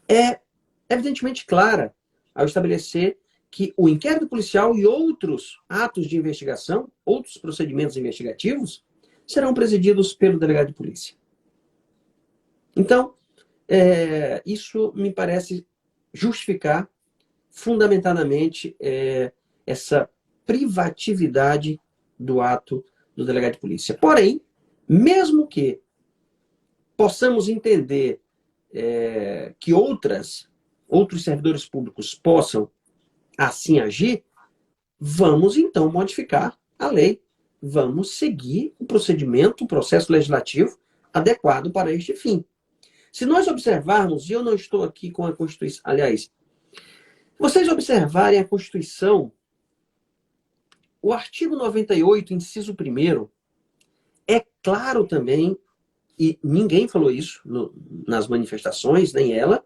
é evidentemente clara ao estabelecer que o inquérito policial e outros atos de investigação, outros procedimentos investigativos, serão presididos pelo delegado de polícia. Então, isso me parece justificar fundamentadamente essa privatividade do ato do delegado de polícia. Porém, mesmo que possamos entender que outros servidores públicos possam assim agir, vamos então modificar a lei. Vamos seguir o procedimento, o processo legislativo adequado para este fim. Se nós observarmos, e eu não estou aqui com a Constituição, aliás, se vocês observarem a Constituição, o artigo 98, inciso 1º, é claro também, e ninguém falou isso nas manifestações, nem ela,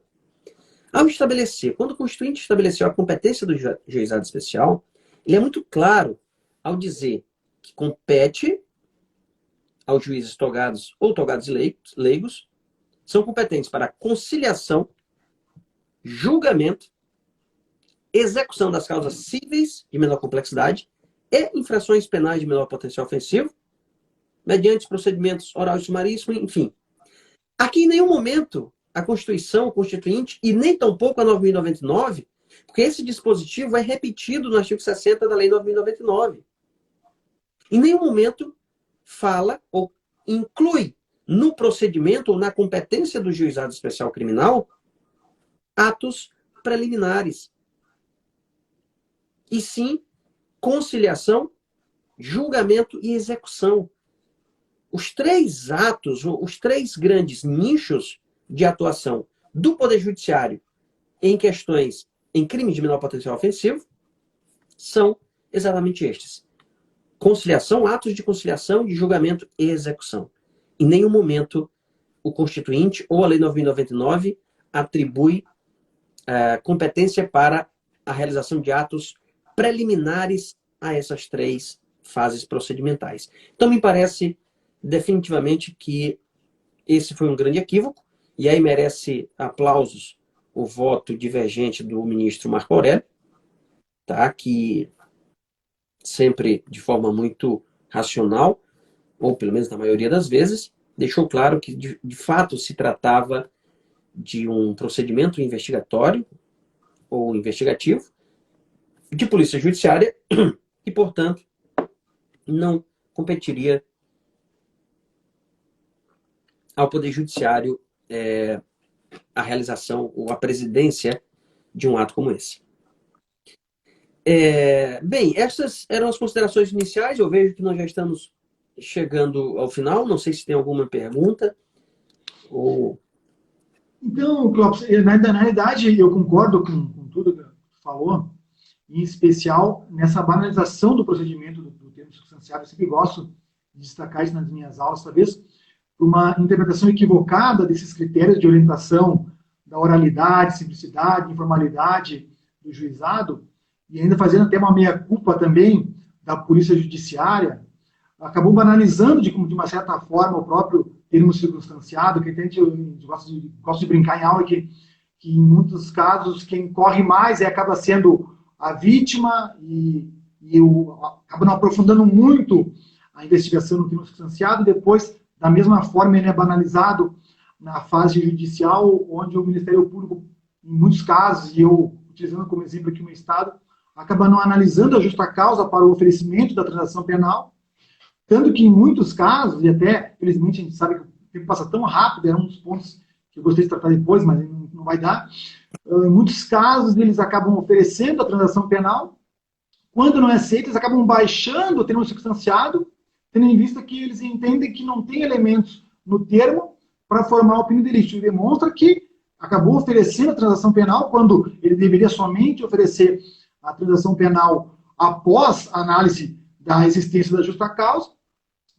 ao estabelecer, quando o Constituinte estabeleceu a competência do juizado especial, ele é muito claro ao dizer que compete aos juízes togados ou togados leigos, são competentes para conciliação, julgamento, execução das causas cíveis de menor complexidade e infrações penais de menor potencial ofensivo, mediante procedimentos oral e sumaríssimo, enfim. Aqui em nenhum momento a Constituição, o Constituinte, e nem tampouco a 9.099, porque esse dispositivo é repetido no artigo 60 da Lei 9.099. Em nenhum momento fala ou inclui no procedimento ou na competência do juizado especial criminal atos preliminares. E sim, conciliação, julgamento e execução. Os três atos, os três grandes nichos de atuação do Poder Judiciário em questões, em crimes de menor potencial ofensivo, são exatamente estes. Conciliação, atos de conciliação, de julgamento e execução. Em nenhum momento o Constituinte ou a Lei 9.099 atribui competência para a realização de atos preliminares a essas três fases procedimentais. Então, me parece definitivamente que esse foi um grande equívoco, e aí merece aplausos o voto divergente do ministro Marco Aurélio, tá? Que sempre de forma muito racional, ou pelo menos na maioria das vezes, deixou claro que de fato se tratava de um procedimento investigatório ou investigativo de polícia judiciária e, portanto, não competiria ao Poder Judiciário a realização ou a presidência de um ato como esse. Bem, essas eram as considerações iniciais. Eu vejo que nós já estamos chegando ao final. Não sei se tem alguma pergunta. Então, Clóvis, na realidade, eu concordo com tudo que você falou, em especial nessa banalização do procedimento do termo substanciado. Eu sempre gosto de destacar isso nas minhas aulas, talvez, uma interpretação equivocada desses critérios de orientação da oralidade, simplicidade, informalidade do juizado, e ainda fazendo até uma meia-culpa também da polícia judiciária, acabou banalizando de uma certa forma o próprio termo circunstanciado, que a gente gosta de brincar em aula que em muitos casos quem corre mais acaba sendo a vítima e acaba não aprofundando muito a investigação no termo circunstanciado, e depois, da mesma forma, ele é banalizado na fase judicial, onde o Ministério Público, em muitos casos, e eu, utilizando como exemplo aqui o meu estado, acaba não analisando a justa causa para o oferecimento da transação penal, tanto que em muitos casos, e até, felizmente, a gente sabe que o tempo passa tão rápido, é um dos pontos que eu gostaria de tratar depois, mas não vai dar, em muitos casos, eles acabam oferecendo a transação penal, quando não é aceito, eles acabam baixando o termo circunstanciado, tendo em vista que eles entendem que não tem elementos no termo para formar a opinião delito. Demonstra que acabou oferecendo a transação penal quando ele deveria somente oferecer a transação penal após a análise da existência da justa causa.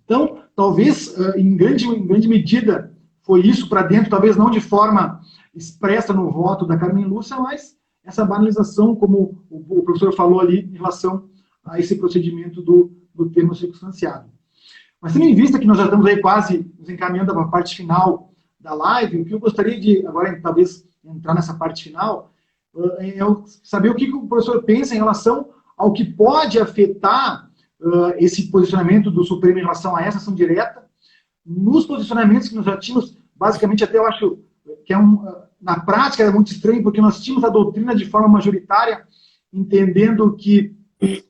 Então, talvez, em grande medida, foi isso para dentro, talvez não de forma expressa no voto da Carmen Lúcia, mas essa banalização, como o professor falou ali, em relação a esse procedimento do termo circunstanciado. Mas tendo em vista que nós já estamos aí quase nos encaminhando para a parte final da live, o que eu gostaria de, agora, talvez, entrar nessa parte final, é saber o que o professor pensa em relação ao que pode afetar esse posicionamento do Supremo em relação a essa ação direta, nos posicionamentos que nós já tínhamos, basicamente, até eu acho que na prática era muito estranho, porque nós tínhamos a doutrina de forma majoritária, entendendo que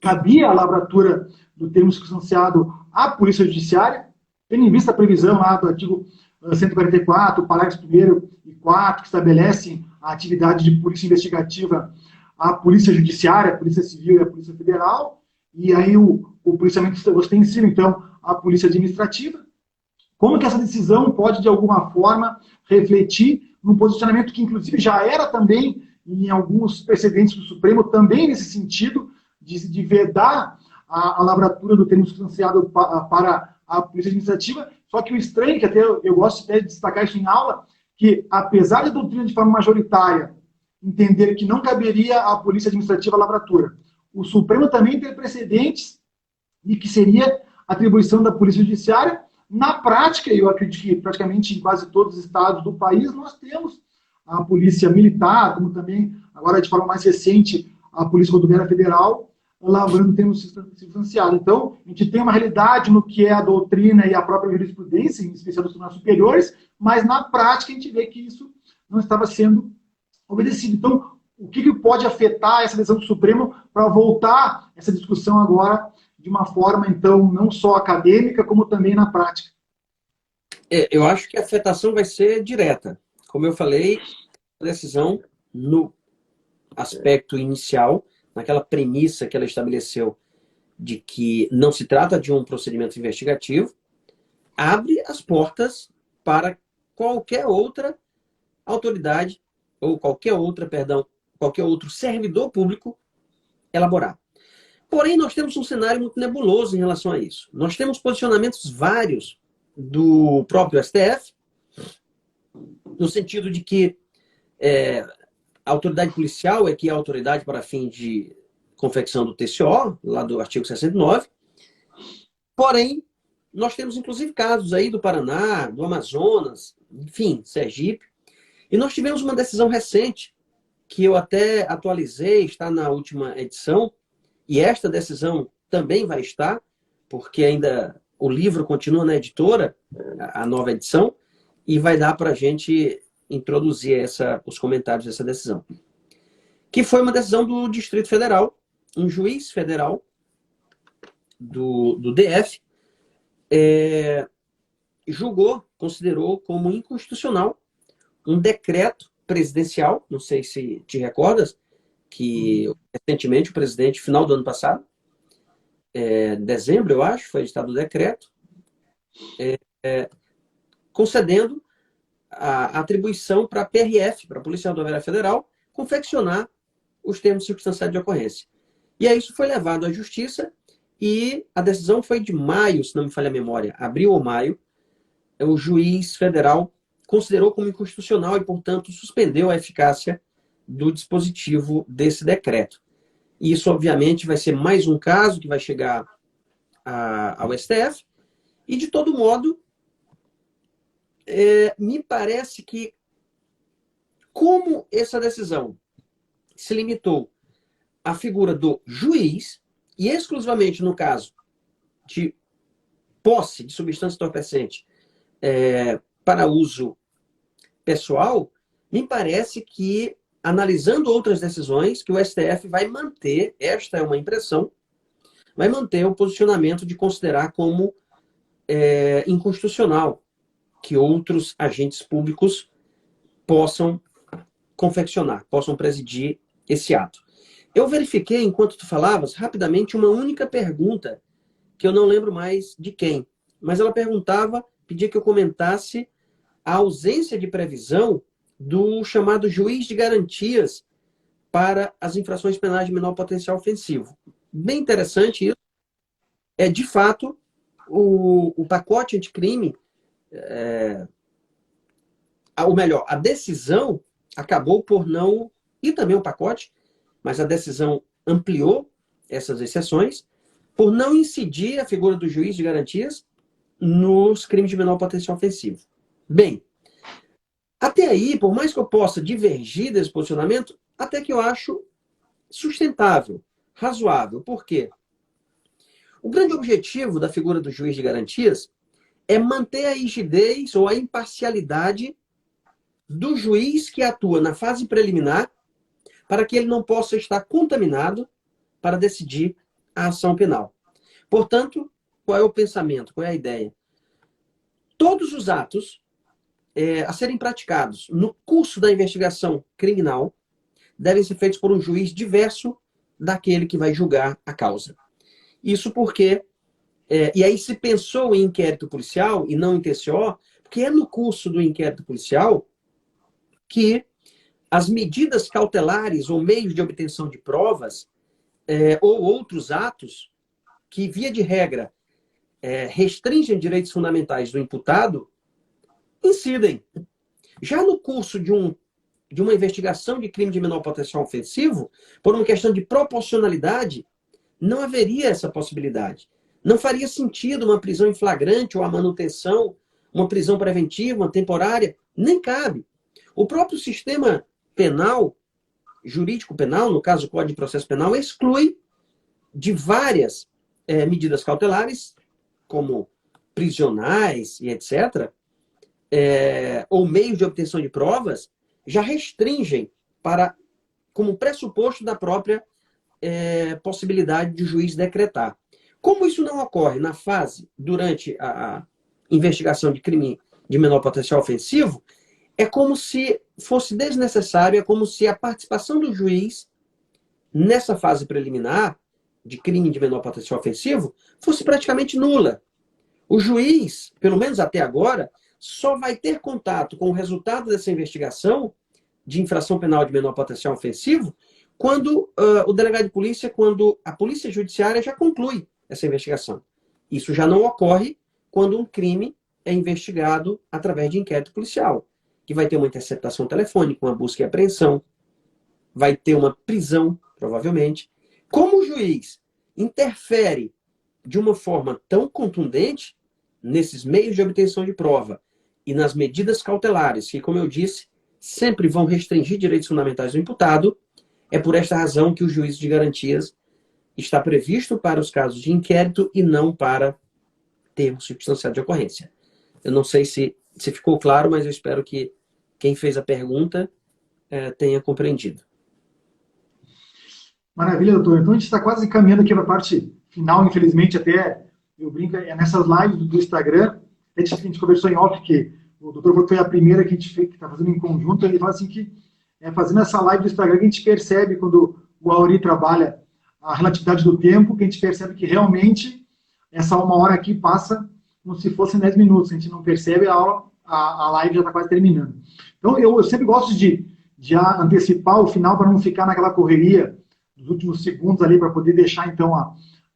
cabia a lavratura do termo circunstanciado à Polícia Judiciária, tendo em vista a previsão lá do artigo 144, parágrafos 1º e 4, que estabelecem a atividade de polícia investigativa à Polícia Judiciária, a Polícia Civil e a Polícia Federal, e aí o policiamento ostensivo, então, à Polícia Administrativa. Como que essa decisão pode, de alguma forma, refletir num posicionamento que, inclusive, já era também, em alguns precedentes do Supremo, também nesse sentido, de vedar a lavratura do termo substanciado para a Polícia Administrativa, só que o estranho, que até eu gosto até de destacar isso em aula, que, apesar da doutrina de forma majoritária entender que não caberia à Polícia Administrativa a lavratura, o Supremo também tem precedentes e que seria atribuição da Polícia Judiciária. Na prática, eu acredito que praticamente em quase todos os estados do país, nós temos a Polícia Militar, como também, agora de forma mais recente, a Polícia Rodoviária Federal, lavrando termo circunstanciado. Então, a gente tem uma realidade no que é a doutrina e a própria jurisprudência, em especial dos tribunais superiores, mas na prática a gente vê que isso não estava sendo obedecido. Então, o que pode afetar essa decisão do Supremo para voltar essa discussão agora de uma forma, então, não só acadêmica, como também na prática? Eu acho que a afetação vai ser direta. Como eu falei, a decisão, no aspecto inicial, naquela premissa que ela estabeleceu de que não se trata de um procedimento investigativo, abre as portas para qualquer outra autoridade ou qualquer outro servidor público elaborar. Porém, nós temos um cenário muito nebuloso em relação a isso. Nós temos posicionamentos vários do próprio STF, no sentido de que a autoridade policial é que é a autoridade para fim de confecção do TCO, lá do artigo 69. Porém, nós temos inclusive casos aí do Paraná, do Amazonas, enfim, Sergipe. E nós tivemos uma decisão recente, que eu até atualizei, está na última edição, e esta decisão também vai estar, porque ainda o livro continua na editora, a nova edição, e vai dar para a gente introduzir os comentários dessa decisão. Que foi uma decisão do Distrito Federal, um juiz federal do DF, considerou como inconstitucional um decreto presidencial, não sei se te recordas, que recentemente o presidente, final do ano passado, dezembro, eu acho, foi editado o decreto, concedendo a atribuição para a PRF, para a Polícia Rodoviária Federal, confeccionar os termos circunstanciados de ocorrência. E aí isso foi levado à Justiça e a decisão foi de maio, se não me falha a memória, abril ou maio, o juiz federal considerou como inconstitucional e, portanto, suspendeu a eficácia do dispositivo desse decreto. E isso, obviamente, vai ser mais um caso que vai chegar ao STF. E, de todo modo, me parece que, como essa decisão se limitou à figura do juiz, e exclusivamente no caso de posse de substância entorpecente para uso pessoal, me parece que, analisando outras decisões, que o STF vai manter, esta é uma impressão, vai manter o posicionamento de considerar como inconstitucional que outros agentes públicos possam confeccionar, possam presidir esse ato. Eu verifiquei, enquanto tu falavas, rapidamente uma única pergunta, que eu não lembro mais de quem, mas ela pedia que eu comentasse a ausência de previsão do chamado juiz de garantias para as infrações penais de menor potencial ofensivo. Bem interessante isso. É, de fato, o pacote anticrime, ou melhor, a decisão acabou por não, e também o pacote, mas a decisão ampliou essas exceções, por não incidir a figura do juiz de garantias nos crimes de menor potencial ofensivo. Bem, até aí, por mais que eu possa divergir desse posicionamento, até que eu acho sustentável, razoável. Por quê? O grande objetivo da figura do juiz de garantias é manter a rigidez ou a imparcialidade do juiz que atua na fase preliminar para que ele não possa estar contaminado para decidir a ação penal. Portanto, qual é o pensamento? Qual é a ideia? Todos os atos a serem praticados no curso da investigação criminal devem ser feitos por um juiz diverso daquele que vai julgar a causa. Isso porque, e aí se pensou em inquérito policial e não em TCO, porque é no curso do inquérito policial que as medidas cautelares ou meios de obtenção de provas ou outros atos que, via de regra, restringem direitos fundamentais do imputado, incidem. Já no curso de uma investigação de crime de menor potencial ofensivo, por uma questão de proporcionalidade, não haveria essa possibilidade. Não faria sentido uma prisão em flagrante ou a manutenção, uma prisão preventiva, uma temporária, nem cabe. O próprio sistema penal, jurídico penal, no caso o Código de Processo Penal, exclui de várias medidas cautelares, como prisionais e etc., ou meios de obtenção de provas, já restringem como pressuposto da própria possibilidade de o juiz decretar. Como isso não ocorre na fase, durante a investigação de crime de menor potencial ofensivo, é como se fosse desnecessário, é como se a participação do juiz nessa fase preliminar de crime de menor potencial ofensivo fosse praticamente nula. O juiz, pelo menos até agora, só vai ter contato com o resultado dessa investigação de infração penal de menor potencial ofensivo quando o delegado de polícia, quando a polícia judiciária já conclui essa investigação. Isso já não ocorre quando um crime é investigado através de inquérito policial, que vai ter uma interceptação telefônica, uma busca e apreensão, vai ter uma prisão, provavelmente. Como o juiz interfere de uma forma tão contundente nesses meios de obtenção de prova e nas medidas cautelares, que, como eu disse, sempre vão restringir direitos fundamentais do imputado, é por esta razão que o juízo de garantias está previsto para os casos de inquérito e não para termo substanciado de ocorrência. Eu não sei se ficou claro, mas eu espero que quem fez a pergunta tenha compreendido. Maravilha, doutor. Então a gente está quase caminhando aqui para a parte final, infelizmente, até eu brinco, nessas lives do Instagram, a gente conversou em off que o doutor foi a primeira que a gente está fazendo em conjunto, ele fala assim que fazendo essa live do Instagram que a gente percebe quando o Auri trabalha a relatividade do tempo, que a gente percebe que realmente essa 1 hora aqui passa como se fossem 10 minutos, a gente não percebe, a live já está quase terminando. Então eu sempre gosto de antecipar o final para não ficar naquela correria dos últimos segundos ali, para poder deixar então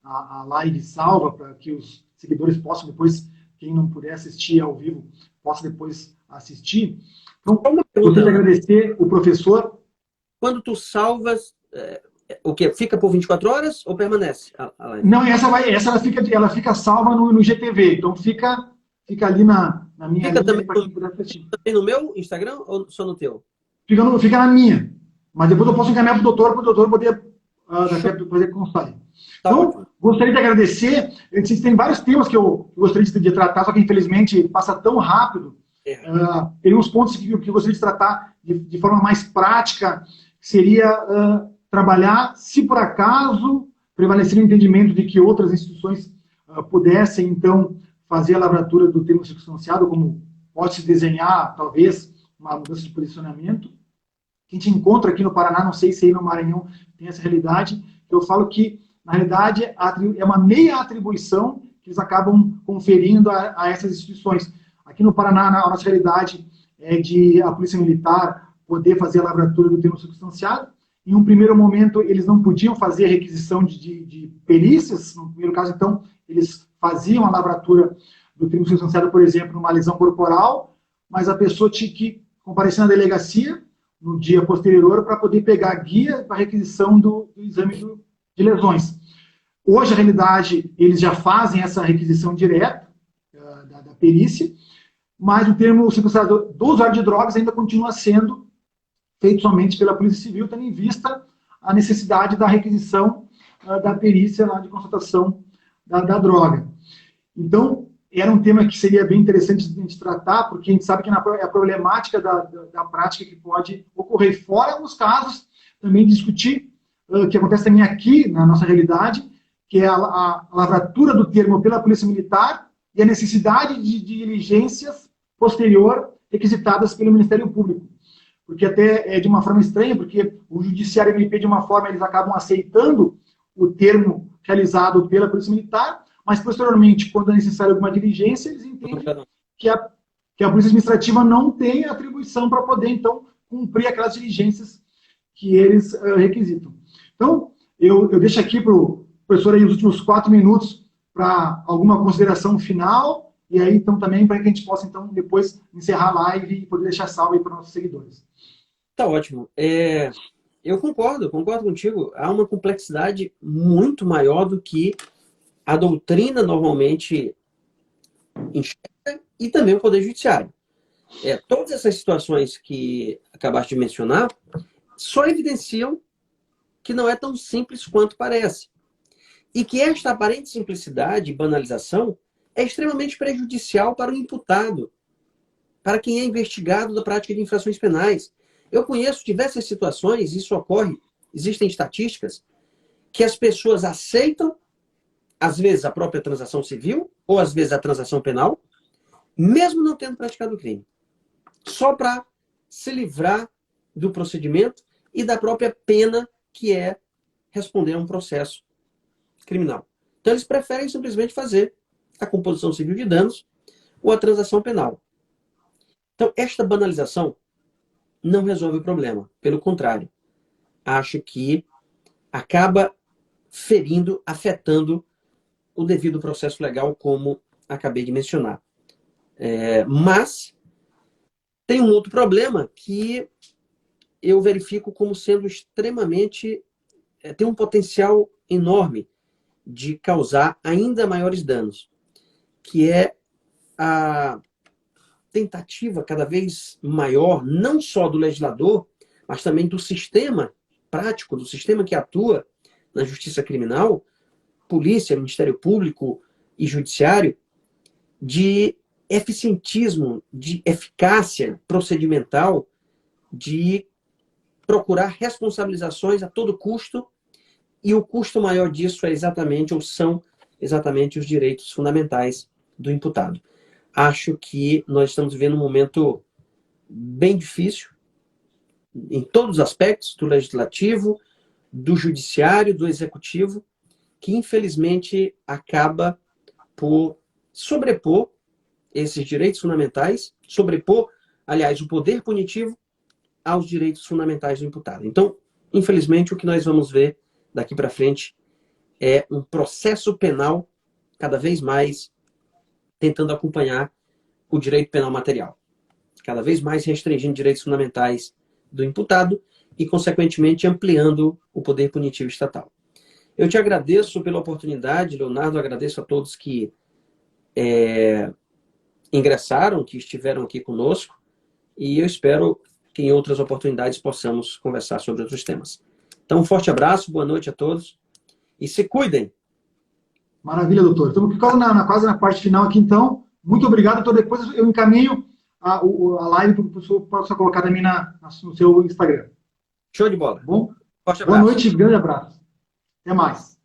a live salva, para que os seguidores possam depois, quem não puder assistir ao vivo, possa depois assistir. Então, gostaria de agradecer o professor. Quando tu salvas, o quê? Fica por 24 horas ou permanece a live? Não, ela fica salva no GTV, então fica ali na minha fica linha para quem puder assistir. Também no meu Instagram ou só no teu? Fica na minha, mas depois eu posso encaminhar para o doutor poder fazer constar. Então, gostaria de agradecer. Existem vários temas que eu gostaria de tratar, só que infelizmente passa tão rápido. Tem uns pontos que eu gostaria de tratar de forma mais prática, que seria trabalhar, se por acaso prevalecer o entendimento de que outras instituições pudessem, então, fazer a lavratura do termo circunstanciado, como pode-se desenhar, talvez, uma mudança de posicionamento. Que a gente encontra aqui no Paraná, não sei se aí no Maranhão tem essa realidade, que eu falo que, na realidade, é uma meia atribuição que eles acabam conferindo a essas instituições. Aqui no Paraná, a nossa realidade de a Polícia Militar poder fazer a lavratura do termo substanciado. Em um primeiro momento, eles não podiam fazer a requisição de perícias. No primeiro caso, então, eles faziam a lavratura do termo substanciado, por exemplo, numa lesão corporal, mas a pessoa tinha que comparecer na delegacia no dia posterior para poder pegar a guia para requisição do exame de lesões. Hoje, a realidade, eles já fazem essa requisição direta da perícia, mas o termo substanciado do usuário de drogas ainda continua sendo feito somente pela Polícia Civil, tendo em vista a necessidade da requisição da perícia lá de constatação da droga. Então, era um tema que seria bem interessante de a gente tratar, porque a gente sabe que é a problemática da prática que pode ocorrer. Fora alguns casos, também discutir, que acontece também aqui na nossa realidade, que é a lavratura do termo pela Polícia Militar e a necessidade de diligências posterior requisitadas pelo Ministério Público. Porque até é de uma forma estranha, porque o Judiciário e o MP, de uma forma, eles acabam aceitando o termo realizado pela Polícia Militar, mas, posteriormente, quando é necessária alguma diligência, eles entendem que a Polícia Administrativa não tem atribuição para poder, então, cumprir aquelas diligências que eles requisitam. Então, eu deixo aqui para o professor aí os últimos 4 minutos para alguma consideração final, e aí, então, também para que a gente possa, então, depois encerrar a live e poder deixar salvo aí para os nossos seguidores. Tá ótimo. Eu concordo contigo. Há uma complexidade muito maior do que a doutrina normalmente enxerga e também o Poder Judiciário. Todas essas situações que acabaste de mencionar só evidenciam que não é tão simples quanto parece. E que esta aparente simplicidade e banalização é extremamente prejudicial para o imputado, para quem é investigado da prática de infrações penais. Eu conheço diversas situações, isso ocorre, existem estatísticas, que as pessoas aceitam, às vezes, a própria transação civil, ou às vezes a transação penal, mesmo não tendo praticado o crime. Só para se livrar do procedimento e da própria pena, que é responder a um processo criminal. Então, eles preferem simplesmente fazer a composição civil de danos ou a transação penal. Então, esta banalização não resolve o problema. Pelo contrário, acho que acaba ferindo, afetando o devido processo legal, como acabei de mencionar. Mas tem um outro problema que eu verifico como sendo extremamente... tem um potencial enorme de causar ainda maiores danos, que é a tentativa cada vez maior, não só do legislador, mas também do sistema prático, do sistema que atua na justiça criminal, polícia, Ministério Público e Judiciário, de eficientismo, de eficácia procedimental, de procurar responsabilizações a todo custo, e o custo maior disso é exatamente, ou são exatamente, os direitos fundamentais do imputado. Acho que nós estamos vivendo um momento bem difícil, em todos os aspectos, do legislativo, do judiciário, do executivo, que infelizmente acaba por sobrepor esses direitos fundamentais, sobrepor, aliás, o poder punitivo aos direitos fundamentais do imputado. Então, infelizmente, o que nós vamos ver daqui para frente é um processo penal cada vez mais tentando acompanhar o direito penal material, cada vez mais restringindo direitos fundamentais do imputado e, consequentemente, ampliando o poder punitivo estatal. Eu te agradeço pela oportunidade, Leonardo, agradeço a todos que ingressaram, que estiveram aqui conosco, e eu espero que em outras oportunidades possamos conversar sobre outros temas. Então, um forte abraço, boa noite a todos, e se cuidem! Maravilha, doutor. Estamos quase na parte final aqui, então. Muito obrigado, doutor. Depois eu encaminho a live para o professor possa colocar também no seu Instagram. Show de bola. Tá bom? Forte abraço. Boa noite, grande abraço. Até mais.